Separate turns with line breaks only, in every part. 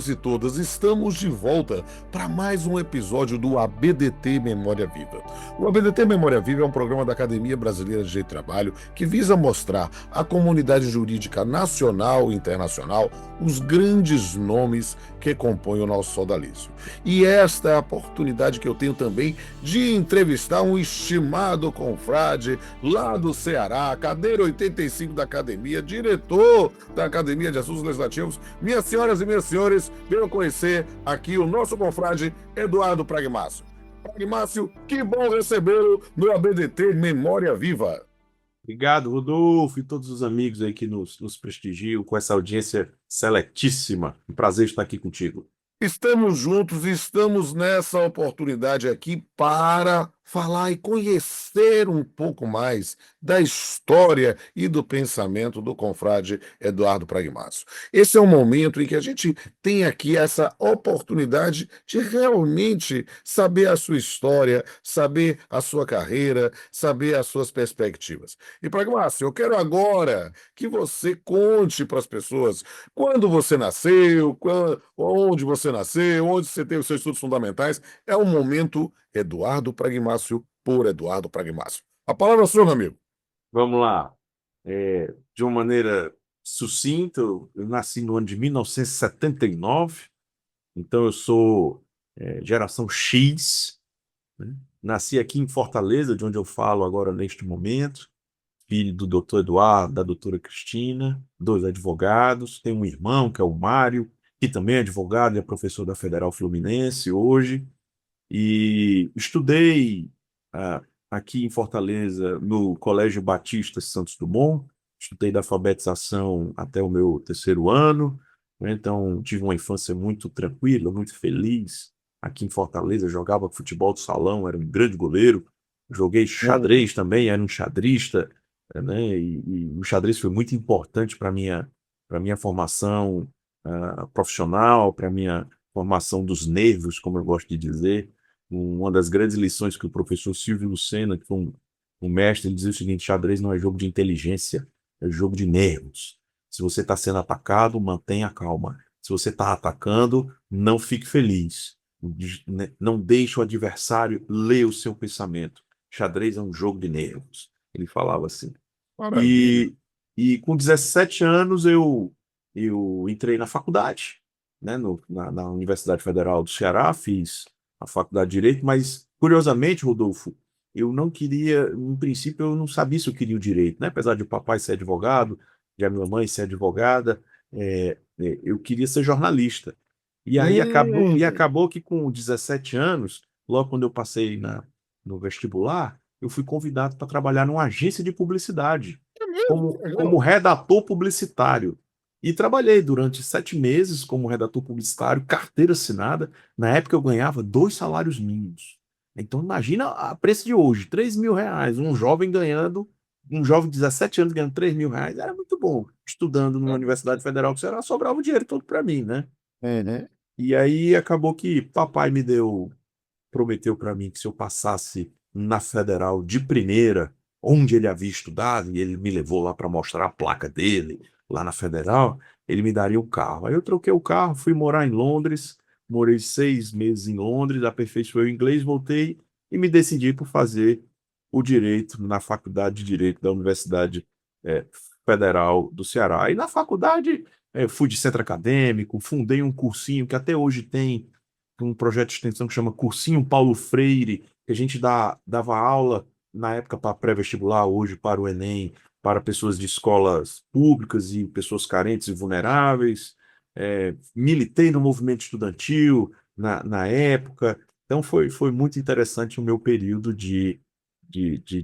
todos e todas, estamos de volta para mais um episódio do ABDT Memória Viva. O ABDT Memória Viva é um programa da Academia Brasileira de Direito do Trabalho que visa mostrar à comunidade jurídica nacional e internacional os grandes nomes que compõem o nosso sodalício. E esta é a oportunidade que eu tenho também de entrevistar um estimado confrade lá do Ceará, cadeira 85 da Academia, diretor da Academia de Assuntos Legislativos. Minhas senhoras e meus senhores, venham conhecer aqui o nosso confrade Eduardo Pragmácio. Pragmácio, que bom recebê-lo no ABDT Memória Viva.
Obrigado, Rodolfo, e todos os amigos aí que nos prestigiam com essa audiência seletíssima. Um prazer estar aqui contigo.
Estamos juntos e estamos nessa oportunidade aqui para falar e conhecer um pouco mais da história e do pensamento do confrade Eduardo Pragmácio. Esse é um momento em que a gente tem aqui essa oportunidade de realmente saber a sua história, saber a sua carreira, saber as suas perspectivas. E Pragmácio, eu quero agora que você conte para as pessoas quando você nasceu, onde você nasceu, onde você teve os seus estudos fundamentais. É o momento Eduardo Pragmácio por Eduardo Pragmácio. A palavra é sua, meu amigo.
Vamos lá. De uma maneira sucinta, eu nasci no ano de 1979, então eu sou geração X, né? Nasci aqui em Fortaleza, de onde eu falo agora neste momento, filho do doutor Eduardo, da doutora Cristina, dois advogados, tenho um irmão, que é o Mário, que também é advogado e é professor da Federal Fluminense hoje, e estudei ah, aqui em Fortaleza no Colégio Batista Santos Dumont, estudei da alfabetização até o meu terceiro ano, né? Então tive uma infância muito tranquila, muito feliz. Aqui em Fortaleza jogava futebol de salão, era um grande goleiro, joguei xadrez também, era um xadrista, né? E o xadrez foi muito importante para minha formação profissional, para minha formação dos nervos, como eu gosto de dizer. Uma das grandes lições que o professor Silvio Lucena, que foi um mestre, ele dizia o seguinte: xadrez não é jogo de inteligência, é jogo de nervos. Se você está sendo atacado, mantenha a calma. Se você está atacando, não fique feliz. Não deixe o adversário ler o seu pensamento. Xadrez é um jogo de nervos. Ele falava assim.
Maravilha.
E com 17 anos eu entrei na faculdade, né, na Universidade Federal do Ceará, fiz a faculdade de Direito, mas, curiosamente, Rodolfo, eu não queria, no princípio, eu não sabia se eu queria o direito, né? Apesar de o papai ser advogado, de a minha mãe ser advogada, eu queria ser jornalista. E aí
Hum,
acabou que com 17 anos, logo quando eu passei no vestibular, eu fui convidado para trabalhar numa agência de publicidade,
é mesmo?
como redator publicitário. E trabalhei durante 7 meses como redator publicitário, carteira assinada. Na época eu ganhava 2 salários mínimos. Então imagina a preço de hoje, R$ 3.000. Um jovem de 17 anos ganhando R$ 3.000, era muito bom. Estudando numa Universidade Federal do Ceará, sobrava o dinheiro todo para mim, né?
Uhum.
E aí acabou que papai prometeu para mim que se eu passasse na Federal de primeira, onde ele havia estudado, e ele me levou lá para mostrar a placa dele, lá na Federal, ele me daria um carro. Aí eu troquei o carro, fui morar em Londres, morei 6 meses em Londres, aperfeiçoei o inglês, voltei e me decidi por fazer o direito na Faculdade de Direito da Universidade eh, Federal do Ceará. E na faculdade fui de centro acadêmico, fundei um cursinho que até hoje tem um projeto de extensão que chama Cursinho Paulo Freire, que a gente dava aula na época para pré-vestibular, hoje para o Enem, para pessoas de escolas públicas e pessoas carentes e vulneráveis. Militei no movimento estudantil na época, então foi muito interessante o meu período de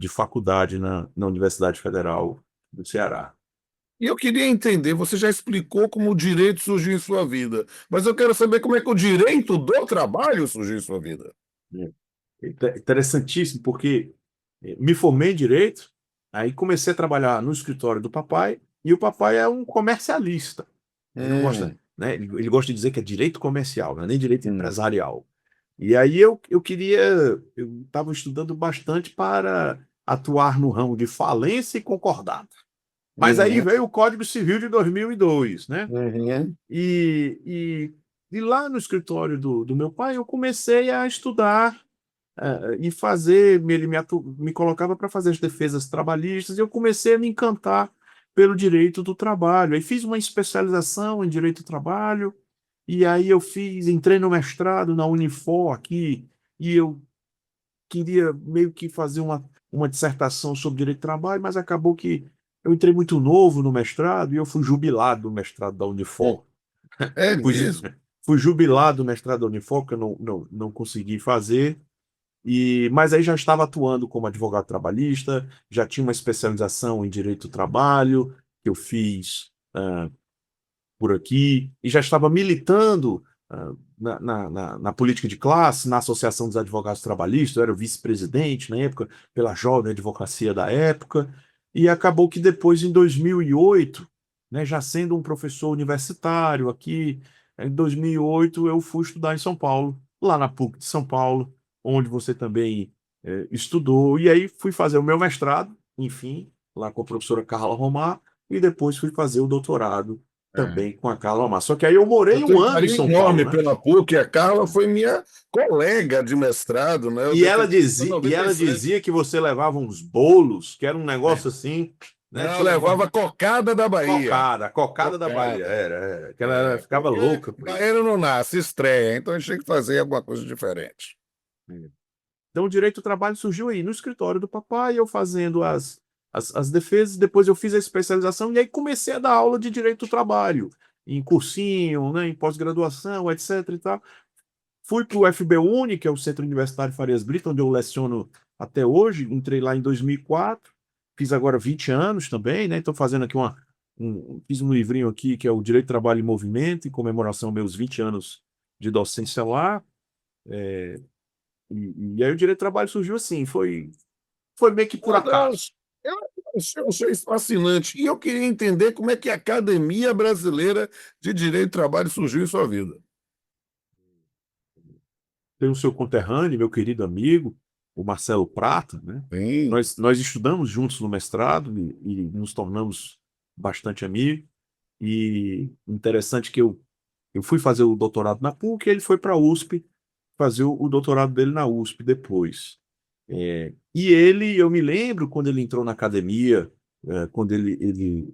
faculdade na Universidade Federal do Ceará.
E eu queria entender, você já explicou como o direito surgiu em sua vida, mas eu quero saber como é que o direito do trabalho surgiu em sua vida.
Interessantíssimo, porque me formei em direito, aí comecei a trabalhar no escritório do papai, e o papai é um comercialista. Ele não gosta,
Hum,
né? Ele gosta de dizer que é direito comercial, não é nem direito
hum,
empresarial. E aí eu estava estudando bastante para atuar no ramo de falência e concordata. Mas aí
uhum,
veio o Código Civil de 2002, né?
uhum,
E E lá no escritório do meu pai, eu comecei a estudar e fazer, me colocava para fazer as defesas trabalhistas, e eu comecei a me encantar pelo direito do trabalho. Aí fiz uma especialização em direito do trabalho, e aí entrei no mestrado na Unifor aqui, e eu queria meio que fazer uma dissertação sobre direito do trabalho, mas acabou que eu entrei muito novo no mestrado e eu fui jubilado do mestrado da
Hum.
Unifor.
É
Fui,
mesmo?
fui jubilado do mestrado da Unifor, que eu não consegui fazer. Mas aí já estava atuando como advogado trabalhista, já tinha uma especialização em direito do trabalho, que eu fiz por aqui, e já estava militando na política de classe, na Associação dos Advogados Trabalhistas. Eu era o vice-presidente na época, pela jovem advocacia da época, e acabou que depois, em 2008, né, já sendo um professor universitário aqui, em 2008 eu fui estudar em São Paulo, lá na PUC de São Paulo, onde você também estudou, e aí fui fazer o meu mestrado, enfim, lá com a professora Carla Romar, e depois fui fazer o doutorado
É.
também com a Carla Omar. Só que aí eu
Eu
morei um
tenho um
ano em
carinho
São Paulo,
enorme
né?
pela PUC. A Carla foi minha colega de mestrado, né? Eu defendi em
E ela
97.
dizia que você levava uns bolos, que era um
É.
negócio assim, né?
Ela
Tinha
levava a cocada da Bahia.
a cocada da Bahia,
Cocada.
que ela
É,
ficava
porque
louca com isso.
baiano não nasce, estreia, então a gente tinha que fazer alguma coisa diferente.
Então, o direito do trabalho surgiu aí no escritório do papai, eu fazendo as defesas, depois eu fiz a especialização e aí comecei a dar aula de direito do trabalho, em cursinho, né, em pós-graduação, etc. e tal. Fui para o FBUNI, que é o Centro Universitário Farias Brito, onde eu leciono até hoje. Entrei lá em 2004, fiz agora 20 anos também, né? Estou fazendo aqui fiz um livrinho aqui que é o Direito do Trabalho em Movimento, em comemoração aos meus 20 anos de docência lá. E aí o direito do trabalho surgiu assim, foi meio que por
Meu
acaso.
Deus, eu achei isso fascinante. E eu queria entender como é que a Academia Brasileira de Direito do Trabalho surgiu em sua vida.
Tem o seu conterrâneo, meu querido amigo, o Marcelo Prata, né?
Sim.
Nós estudamos juntos no mestrado e nos tornamos bastante amigos. E interessante que eu fui fazer o doutorado na PUC e ele foi para a USP fazer o doutorado dele na USP depois. E eu me lembro quando ele entrou na academia, quando ele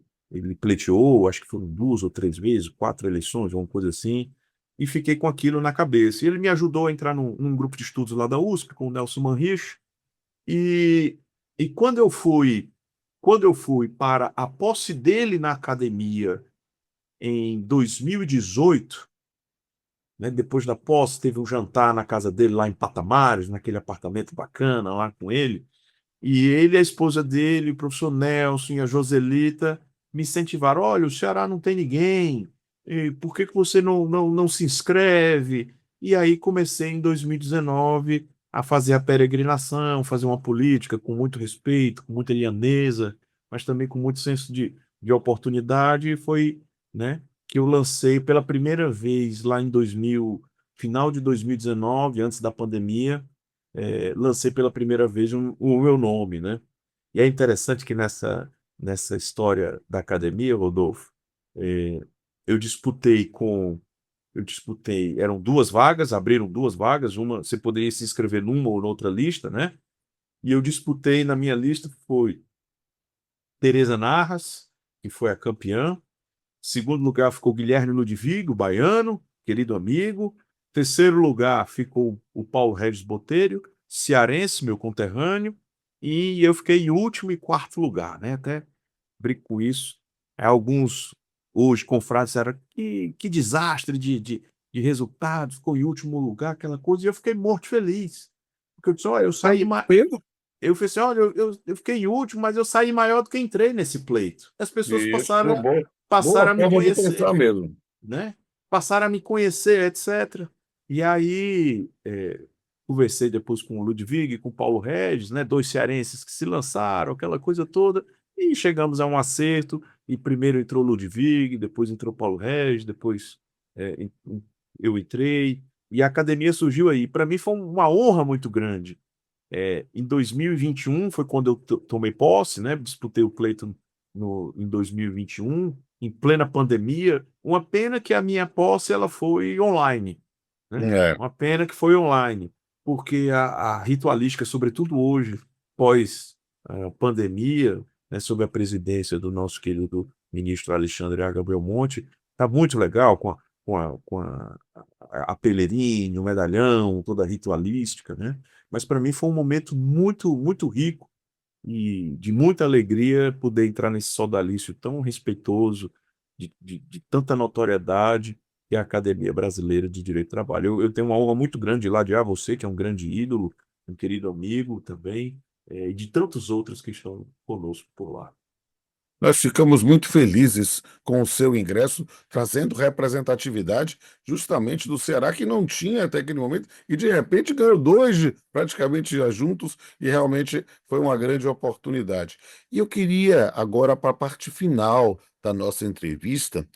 pleiteou, acho que foram 2 ou 3 vezes, 4 eleições, alguma coisa assim, e fiquei com aquilo na cabeça. E ele me ajudou a entrar num grupo de estudos lá da USP, com o Nelson Manrich, e, e quando eu fui para a posse dele na academia em 2018, né, depois da posse, teve um jantar na casa dele lá em Patamares, naquele apartamento bacana lá com ele. E ele, a esposa dele, o professor Nelson e a Joselita me incentivaram: olha, o Ceará não tem ninguém, e por que que você não se inscreve? E aí comecei em 2019 a fazer a peregrinação, fazer uma política com muito respeito, com muita lianeza, mas também com muito senso de oportunidade. E foi, né, que eu lancei pela primeira vez lá em 2000, final de 2019, antes da pandemia, lancei pela primeira vez o meu nome, né? E é interessante que nessa história da academia, Rodolfo, eh, eu disputei eram 2 vagas, abriram 2 vagas, uma você poderia se inscrever numa ou noutra lista, né? E eu disputei, na minha lista foi Tereza Narras, que foi a campeã. Segundo lugar ficou Guilherme Ludwig, o baiano, querido amigo. Terceiro lugar ficou o Paulo Regis Botelho, cearense, meu conterrâneo. E eu fiquei em último e quarto lugar, né? Até brinco com isso. Alguns hoje confrades disseram que desastre de resultado, ficou em último lugar, aquela coisa. E eu fiquei morto feliz. Porque eu disse: olha,
Pedro?
eu falei assim: olha, eu fiquei em último, mas eu saí maior do que entrei nesse pleito. As pessoas
Isso, bom.
passaram
Boa
a me
forma de pensar
conhecer,
mesmo.
né? Passaram a me conhecer, etc. E aí, conversei depois com o Ludwig, com o Paulo Regis, né? 2 cearenses que se lançaram, aquela coisa toda, e chegamos a um acerto. E primeiro entrou o Ludwig, depois entrou o Paulo Regis, depois eu entrei, e a academia surgiu aí. Para mim foi uma honra muito grande. Em 2021 foi quando eu tomei posse, né? Disputei o pleito em 2021. em plena pandemia. Uma pena que a minha posse ela foi online, né?
É.
Uma pena que foi online, porque a ritualística, sobretudo hoje, pós pandemia, né, sob a presidência do nosso querido ministro Alexandre H. Belmonte, está muito legal com a pelerine, o medalhão, toda a ritualística, né? Mas para mim foi um momento muito, muito rico e de muita alegria poder entrar nesse sodalício tão respeitoso, de tanta notoriedade, que é a Academia Brasileira de Direito do Trabalho. Eu tenho uma honra muito grande de ladear você, que é um grande ídolo, um querido amigo também, e de tantos outros que estão conosco por lá.
Nós ficamos muito felizes com o seu ingresso, trazendo representatividade justamente do Ceará, que não tinha até aquele momento, e de repente ganhou dois praticamente já juntos, e realmente foi uma grande oportunidade. E eu queria agora, para a parte final da nossa entrevista,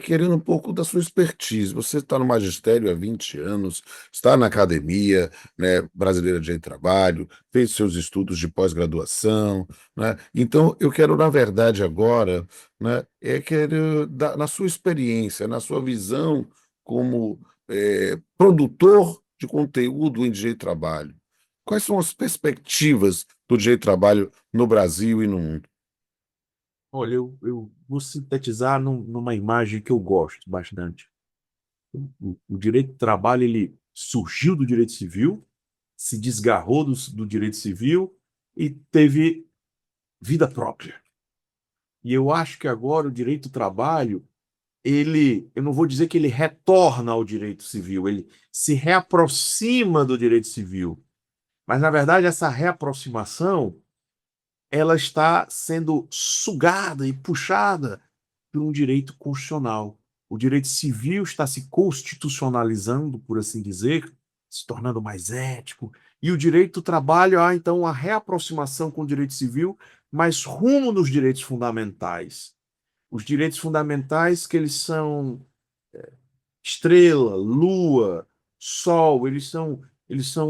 querendo um pouco da sua expertise. Você está no magistério há 20 anos, está na Academia, né, Brasileira de Trabalho, fez seus estudos de pós-graduação, né? Então, eu quero, na verdade, agora, né, quero, na sua experiência, na sua visão como produtor de conteúdo em direito do trabalho, quais são as perspectivas do direito do trabalho no Brasil e no mundo?
Olha, eu vou sintetizar numa imagem que eu gosto bastante. O direito do trabalho ele surgiu do direito civil, se desgarrou do direito civil e teve vida própria. E eu acho que agora o direito do trabalho, eu não vou dizer que ele retorna ao direito civil, ele se reaproxima do direito civil. Mas, na verdade, essa reaproximação, ela está sendo sugada e puxada por um direito constitucional. O direito civil está se constitucionalizando, por assim dizer, se tornando mais ético. E o direito do trabalho há, então, uma reaproximação com o direito civil, mas rumo nos direitos fundamentais. Os direitos fundamentais que eles são estrela, lua, sol, eles são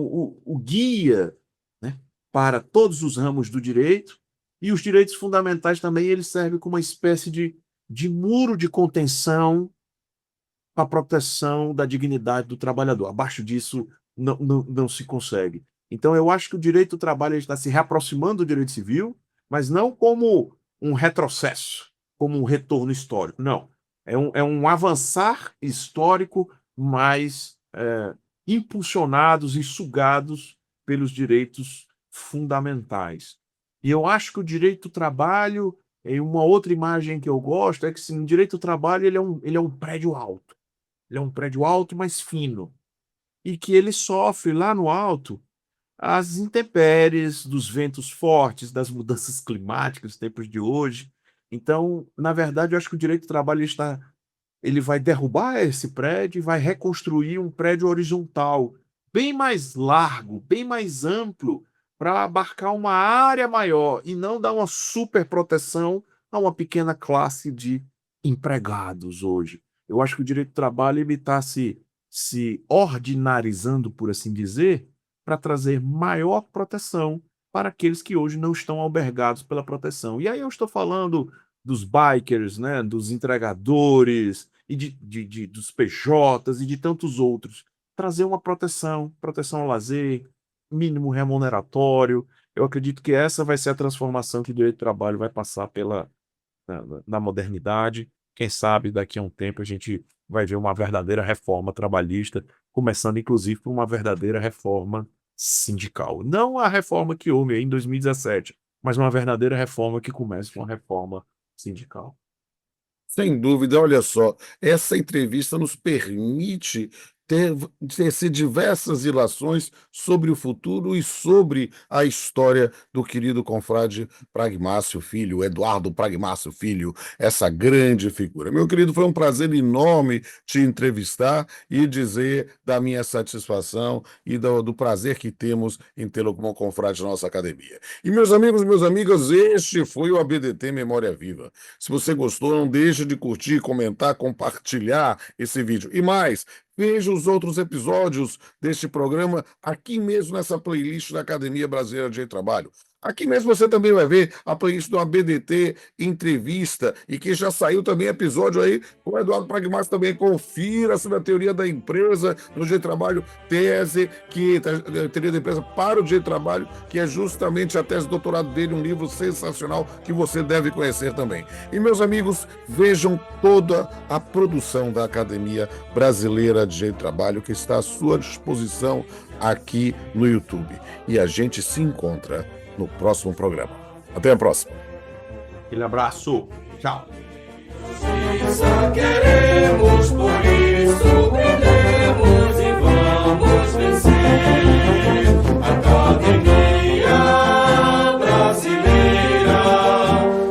o guia, né, para todos os ramos do direito, e os direitos fundamentais também eles servem como uma espécie de muro de contenção para a proteção da dignidade do trabalhador. Abaixo disso não se consegue. Então, eu acho que o direito do trabalho está se reaproximando do direito civil, mas não como um retrocesso, como um retorno histórico. Não. É um avançar histórico, mas impulsionados e sugados pelos direitos fundamentais. E eu acho que o direito do trabalho, e uma outra imagem que eu gosto, é que sim, o direito do trabalho ele é um prédio alto. Ele é um prédio alto, mas fino. E que ele sofre lá no alto as intempéries dos ventos fortes, das mudanças climáticas dos tempos de hoje. Então, na verdade, eu acho que o direito do trabalho ele vai derrubar esse prédio e vai reconstruir um prédio horizontal, bem mais largo, bem mais amplo, para abarcar uma área maior e não dar uma super proteção a uma pequena classe de empregados hoje. Eu acho que o direito do trabalho ele está se ordinarizando, por assim dizer, para trazer maior proteção para aqueles que hoje não estão albergados pela proteção. E aí eu estou falando dos bikers, né, dos entregadores, e dos PJs e de tantos outros. Trazer uma proteção ao lazer, mínimo remuneratório. Eu acredito que essa vai ser a transformação que o direito do trabalho vai passar na modernidade. Quem sabe daqui a um tempo a gente vai ver uma verdadeira reforma trabalhista, começando inclusive por uma verdadeira reforma sindical. Não a reforma que houve em 2017, mas uma verdadeira reforma que comece com uma reforma sindical.
Sem dúvida, olha só, essa entrevista nos permite tecer diversas ilações sobre o futuro e sobre a história do querido confrade Pragmácio Filho, Eduardo Pragmácio Filho, essa grande figura. Meu querido, foi um prazer enorme te entrevistar e dizer da minha satisfação e do prazer que temos em tê-lo como confrade da nossa academia. E meus amigos, meus amigas, este foi o ABDT Memória Viva. Se você gostou, não deixe de curtir, comentar, compartilhar esse vídeo. E mais, veja os outros episódios deste programa aqui mesmo nessa playlist da Academia Brasileira de Trabalho. Aqui mesmo você também vai ver a playlist do ABDT Entrevista, e que já saiu também episódio aí com o Eduardo Pragmati também. Confira-se na teoria da empresa, no Direito do Trabalho, tese, teoria da empresa para o Direito do Trabalho, que é justamente a tese de doutorado dele, um livro sensacional que você deve conhecer também. E, meus amigos, vejam toda a produção da Academia Brasileira de Direito do Trabalho, que está à sua disposição aqui no YouTube. E a gente se encontra no próximo programa. Até a próxima.
Aquele abraço. Tchau.
Justiça queremos, por isso brilhemos e vamos vencer. Academia Brasileira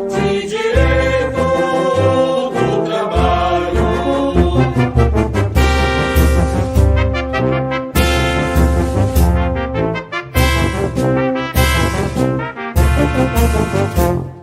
de Direito do Trabalho. Thank you.